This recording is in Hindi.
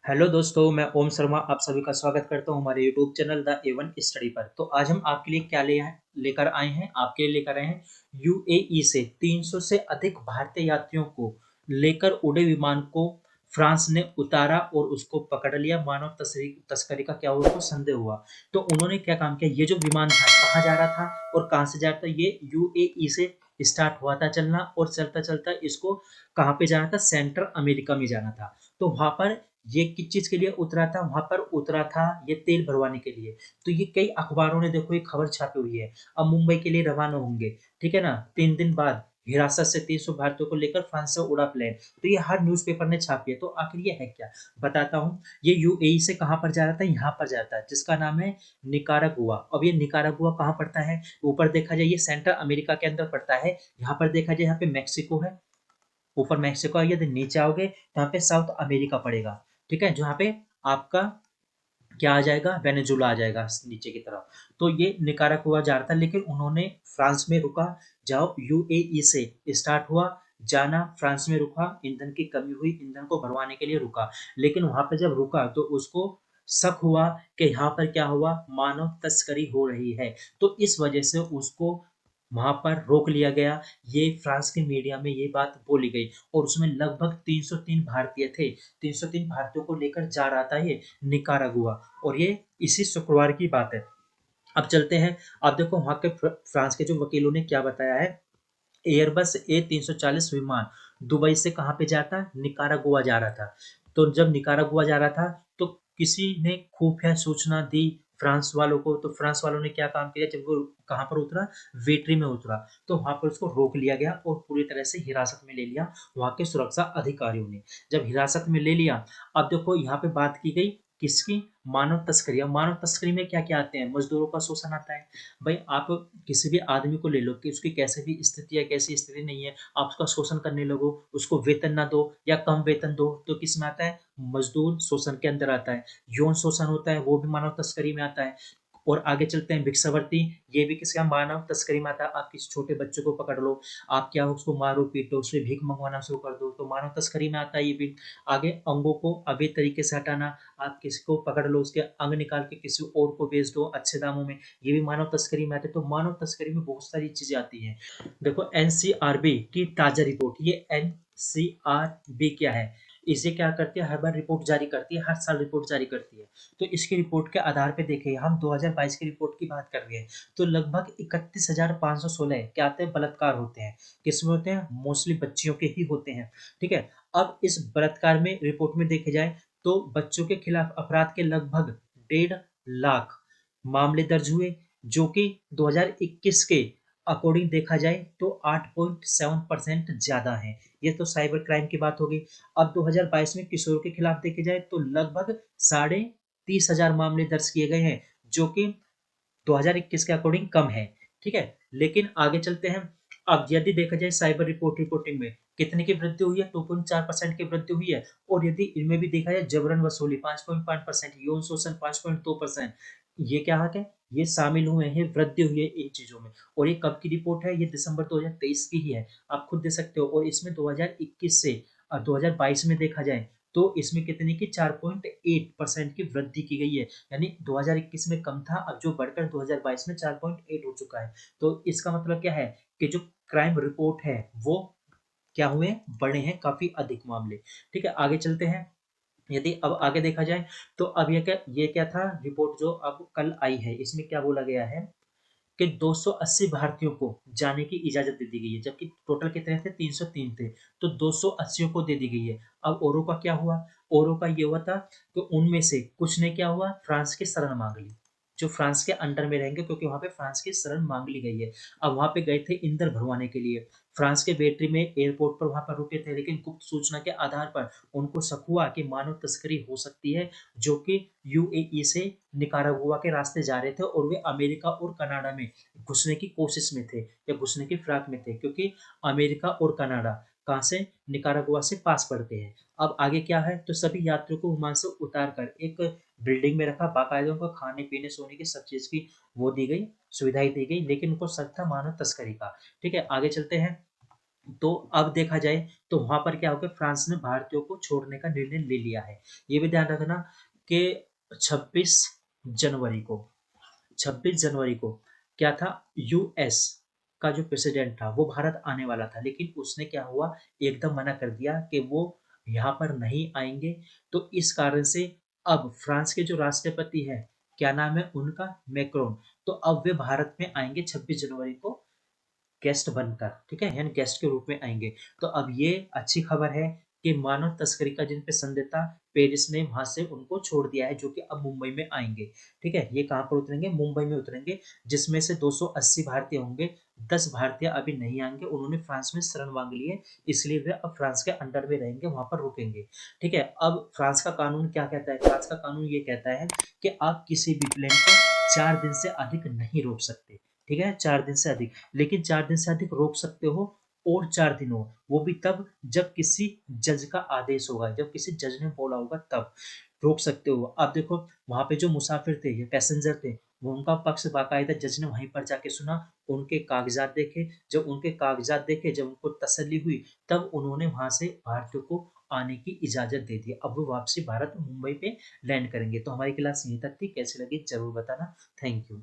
हेलो दोस्तों, मैं ओम शर्मा आप सभी का स्वागत करता हूं हमारे YouTube channel the A1 study पर। तो आज हम आपके लिए क्या लेकर आए हैं आपके लिए लेकर आए हैं यूएई से 300 से अधिक भारतीय यात्रियों को लेकर उड़े विमान को फ्रांस ने उतारा और उसको पकड़ लिया। मानव तस्करी का क्या हुआ, उनको संदेह हुआ। तो उन्होंने क्या काम किया, ये जो विमान था कहाँ जा रहा था और कहाँ से जा रहा था, ये यूएई से स्टार्ट हुआ था चलना और चलता चलता इसको कहाँ पे जाना था, सेंट्रल अमेरिका में जाना था। तो वहां पर ये किस चीज के लिए उतरा था, वहां पर उतरा था ये तेल भरवाने के लिए। तो ये कई अखबारों ने देखो ये खबर छापी हुई है। अब मुंबई के लिए रवाना होंगे, ठीक है ना। 3 दिन बाद हिरासत से 300 भारतीयों को लेकर फ्रांस से उड़ा प्लेन। तो ये हर न्यूज़पेपर ने छापी है। तो आखिर ये है क्या, बताता हूँ। ये यूएई से कहाँ पर जा रहा था, यहाँ पर जाता है जिसका नाम है निकारागुआ। अब ये निकारागुआ कहाँ पड़ता है, ऊपर देखा जाए ये सेंट्रल अमेरिका के अंदर पड़ता है। यहाँ पर देखा जाए यहाँ पे मैक्सिको है, ऊपर मैक्सिको है। यदि नीचे आओगे तो यहाँ पे साउथ अमेरिका पड़ेगा, ठीक है। जहाँ पे आपका क्या आ जाएगा, वेनेजुला आ जाएगा नीचे की तरफ। तो ये निकारागुआ जा रहा था, लेकिन उन्होंने फ्रांस में रुका। जाओ यूएई से स्टार्ट हुआ जाना, फ्रांस में रुका, ईंधन की कमी हुई, ईंधन को भरवाने के लिए रुका। लेकिन वहां पे जब रुका तो उसको शक हुआ कि यहाँ पर क्या हुआ, मानव तस्करी हो रही है। तो इस वजह से उसको वहां पर रोक लिया गया। ये फ्रांस के मीडिया में ये बात बोली गई और उसमें लगभग 303 भारतीय थे। 303 भारतीयों को लेकर जा रहा था ये निकारागुआ, और ये इसी शुक्रवार की बात है। अब चलते हैं। अब देखो वहां के फ्रांस के जो वकीलों ने क्या बताया है। एयरबस A340 विमान दुबई से कहाँ पे जाता, निकारागुआ जा रहा था। तो जब निकारागुआ जा रहा था तो किसी ने खुफिया सूचना दी फ्रांस वालों को। तो फ्रांस वालों ने क्या काम किया, जब वो कहाँ पर उतरा, वेट्री में उतरा। तो वहां पर उसको रोक लिया गया और पूरी तरह से हिरासत में ले लिया वहां के सुरक्षा अधिकारियों ने। जब हिरासत में ले लिया, अब देखो यहाँ पे बात की गई किसकी, मानव तस्करी। अब मानव तस्करी में क्या क्या आते हैं, मजदूरों का शोषण आता है। भाई आप किसी भी आदमी को ले लो कि उसकी कैसे भी स्थिति है, कैसी स्थिति नहीं है, आप उसका शोषण करने लगो, उसको वेतन ना दो या कम वेतन दो, तो किस में आता है, मजदूर शोषण के अंदर आता है। यौन शोषण होता है, वो भी मानव तस्करी में आता है। और आगे चलते हैं, भिक्षावृत्ति, ये भी किसका, मानव तस्करी में आता है। आप किसी छोटे बच्चे को पकड़ लो, आप क्या उसको मारो पीटो, उससे भीख मंगवाना शुरू कर दो, तो मानव तस्करी में आता है ये भी। आगे अंगों को अवैध तरीके से हटाना, आप किसी को पकड़ लो, उसके अंग निकाल के किसी और को बेच दो अच्छे दामों में, ये भी मानव तस्करी में आते हैं। तो मानव तस्करी में बहुत सारी चीजें आती हैं। देखो एनसीआरबी की ताजा रिपोर्ट, ये एनसीआरबी क्या है, इसे क्या करती है, हर बार रिपोर्ट जारी करती है, हर साल रिपोर्ट जारी करती है। तो इसकी रिपोर्ट के आधार पे देखें, हम 2022 की रिपोर्ट की बात कर रहे हैं। तो लगभग 31,516 क्या आते हैं, बलात्कार होते हैं। किसमें होते हैं, मोस्टली बच्चियों के ही होते हैं, ठीक है। अब इस बलात्कार में रिपोर्ट में देखे जाए तो बच्चों के खिलाफ अपराध के लगभग 1.5 लाख मामले दर्ज हुए, जो कि 2021 के अकॉर्डिंग देखा जाए तो 8.7% ज्यादा है। ये तो साइबर क्राइम की बात होगी। अब 2022 में किशोर के खिलाफ देखे जाए तो लगभग 30,500 मामले दर्ज किए गए हैं, जो कि 2021 के अकॉर्डिंग कम है, ठीक है। लेकिन आगे चलते हैं। अब यदि देखा जाए साइबर रिपोर्टिंग में कितने की वृद्धि हुई है, 2.4% की वृद्धि हुई है। और यदि इनमें भी देखा जाए जबरन वसूली 5.5%, यौन शोषण 5.2%, ये क्या है, ये शामिल हुए हैं, वृद्धि हुई है इन चीजों में। और ये कब की रिपोर्ट है, ये दिसंबर 2023 की ही है, आप खुद दे सकते हो। और इसमें 2021 से 2022 में देखा जाए तो इसमें कितने की 4.8% की वृद्धि की गई है। यानी 2021 में कम था, अब जो बढ़कर 2022 में 4.8 हो चुका है। तो इसका मतलब क्या है कि जो क्राइम रिपोर्ट है वो क्या हुए, बढ़े हैं काफी अधिक मामले, ठीक है। आगे चलते हैं। यदि अब आगे देखा जाए तो अब ये क्या था, रिपोर्ट जो अब कल आई है, इसमें क्या बोला गया है कि 280 भारतीयों को जाने की इजाजत दे दी गई है, जबकि टोटल कितने थे, 303 थे। तो 280 को दे दी गई है। अब औरों का क्या हुआ, औरों का ये हुआ था कि उनमें से कुछ ने क्या हुआ, फ्रांस की शरण मांग ली, जो फ्रांस के अंडर में रहेंगे, क्योंकि वहां पे फ्रांस की शरण मांग ली गई है। अब वहां पे गए थे ईंधन भरवाने के लिए, फ्रांस के बेटरी में एयरपोर्ट पर वहां पर रुके थे, लेकिन गुप्त सूचना के आधार पर उनको शक हुआ कि मानव तस्करी हो सकती है, जो कि यूएई से निकारागुआ के रास्ते जा रहे थे और वे अमेरिका और कनाडा में घुसने की कोशिश में थे या घुसने की फिराक में थे, क्योंकि अमेरिका और कनाडा कहाँ से, निकारागुआ से पास पड़ते हैं। अब आगे क्या है, तो सभी यात्रियों को विमान से उतार कर एक बिल्डिंग में रखा, बाकायदा उनको खाने पीने सोने की सब चीज की वो दी गई, सुविधाएं दी गई, लेकिन उनको शक था मानव तस्करी का, ठीक है। आगे चलते हैं। तो अब देखा जाए तो वहां पर क्या हो गया, फ्रांस ने भारतीयों को छोड़ने का निर्णय ले लिया है। ये भी ध्यान रखना कि 26 जनवरी को 26 जनवरी को क्या था, यूएस का जो प्रेसिडेंट था वो भारत आने वाला था, लेकिन उसने क्या हुआ, एकदम मना कर दिया कि वो यहाँ पर नहीं आएंगे। तो इस कारण से अब फ्रांस के जो राष्ट्रपति है, क्या नाम है उनका, मैक्रोन, तो अब वे भारत में आएंगे 26 जनवरी को गेस्ट बनकर, ठीक है, यानी गेस्ट के रूप में आएंगे। तो अब ये अच्छी खबर है कि मानव तस्करी का जिन पे संदेह था, पेरिस ने वहां से उनको छोड़ दिया है, जो कि अब मुंबई में आएंगे। ठीक है, ये कहाँ पर उतरेंगे, मुंबई में उतरेंगे, जिसमें से 280 भारतीय होंगे। 10 भारतीय अभी नहीं आएंगे, उन्होंने फ्रांस में शरण मांग ली है, इसलिए वे अब फ्रांस के अंडर में रहेंगे, वहां पर रुकेंगे। ठीक है, अब फ्रांस का कानून क्या कहता है, फ्रांस का कानून ये कहता है कि आप किसी भी प्लेन को 4 दिन से अधिक नहीं रोक सकते। ठीक है, 4 दिन से अधिक, लेकिन 4 दिन से अधिक रोक सकते हो, और 4 दिन हो, वो भी तब जब किसी जज का आदेश होगा, जब किसी जज ने बोला होगा तब रोक सकते हो। अब देखो, वहां पे जो मुसाफिर थे, ये पैसेंजर थे, वो उनका पक्ष बाकायदा जज ने वहीं पर जाके सुना, उनके कागजात देखे, जब उनके कागजात देखे, जब उनको तसल्ली हुई, तब उन्होंने वहां से भारतीयों को आने की इजाजत दे दी। अब वो वापसी भारत मुंबई पे लैंड करेंगे। तो हमारी क्लास यहीं तक थी, कैसी लगी जरूर बताना। Thank you.